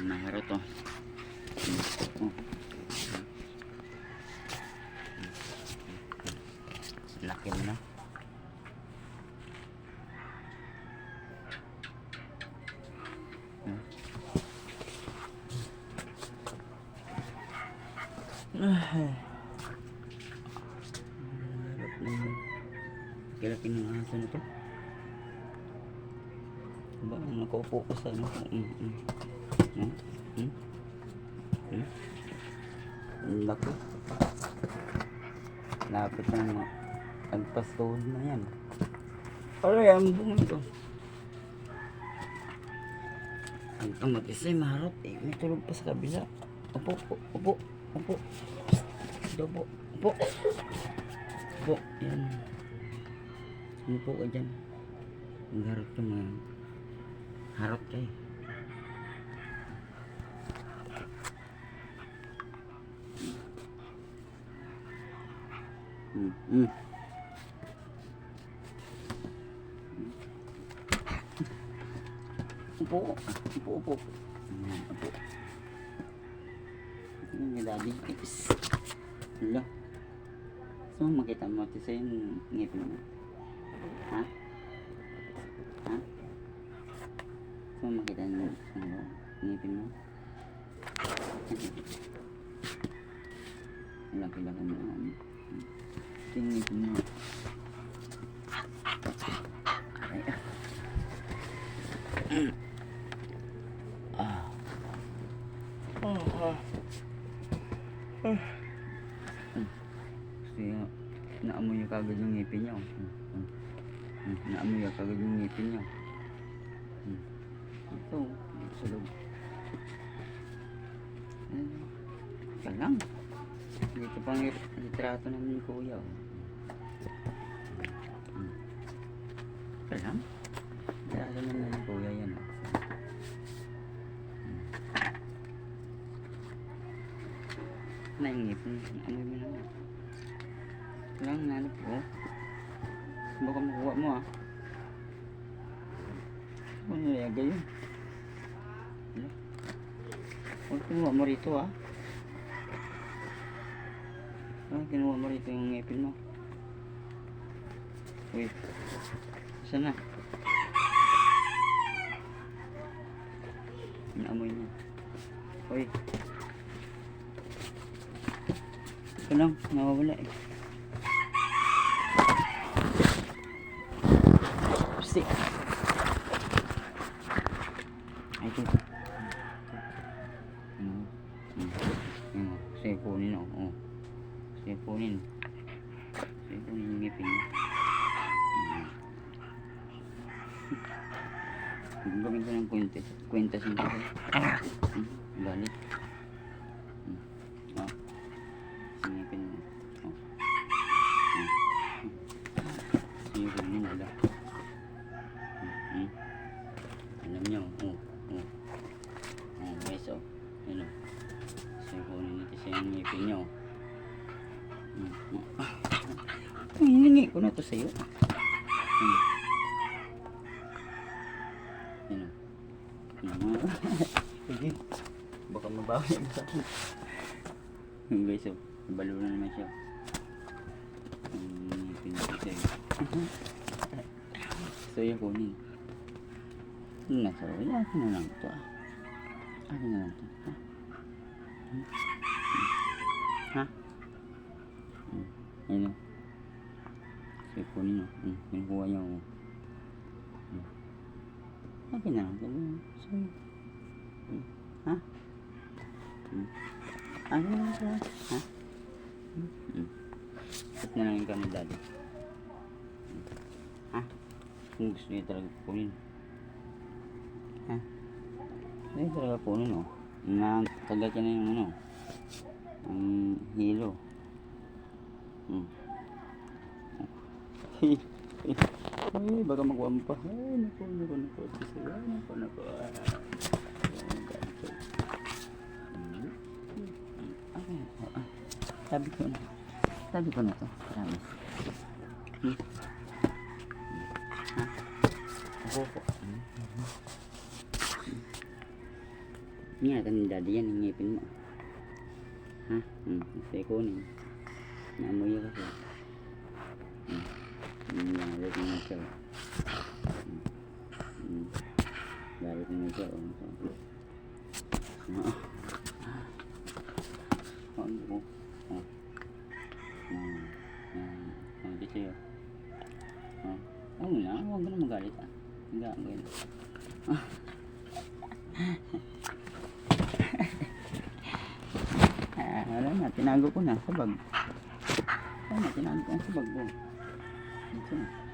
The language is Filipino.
Mahirap to. Oh. Laki mo na. Laki ng aso na to. Ba, nakaupo ko sa ano. Laki. Lapit na mga agpastol na yan. Aray, ang bunga ito. Ang mag-isay maharap. May tulog pa sa kabila. Upo. Upo. Yan. Upo ka dyan. Magharap ka mga. Harap ka eh. Upo. Upo. Ini daddy tips. Hala. So makita mo ito sa yung ngipin mo. Ha? So makita mo ang ngipin mo. Laki-laki mo. Yung ngipin mo. Kasi naamoy yung kagad yung ngipin niya. Naamoy yung kagad yung ngipin niya. Ito, sulog. Ika lang. Dito pang litrato namin ni Kuya. Ika lang. Litrato namin ni Kuya yan. Naingip mo. Amoy mo lang. Lang, nanap ko. Baka makuha mo ah. Ano nilagay yun? Huwag kinuha mo rito ah. Kinuha mo rito yung ngipin mo. Uy. Saan na? Naamoy niya. Uy. Ito lang, nawawala eh. Psti. Ay, ito. Sige, kunin o. Sige, kunin. Sige, kunin yung ngipin niya. Gawin ko ng kwintas yung kasi. Balik. Ngipin mo. Sige, kunin nila. Alam niyo, guys, yun o. Sige, kunin natin sa yung ngipin niyo. Hiningi ko na to sa'yo. Yun o. Sige, baka mabawi mo sa akin. Guys, balo na naman siya. Ngipin natin sa'yo. So, yung kunin. So, akin na lang ito ah. Akin na lang ito. Ha? Ayun o. So, kunin o. Pinukuha niya o. Akin na lang ito. So, ha? Akin na lang ito. Ha? At na lang yung kami daddy. Ha? Kung gusto niya talaga kunin. Ha? Hindi talaga kunin o. Nakagat ka na yung ano. Ang hilo. Ay, baka makuha mo pa. Ay, naku. Sabi ko na to. Promise. Ha? Ako. Ingatan ni daddy yan, yung ngipin mo. Ha? Gusto kunin. Naamoy kasi. Galit naman siya. Galit naman siya. Ano ko? Ano sa'yo? Huwag mo na. Huwag mo na magalit ah. Hindi ako ganyan. Wala na. Tinago ko na sa bag. Wala na. Tinago ko na sa bag ko. Ito na.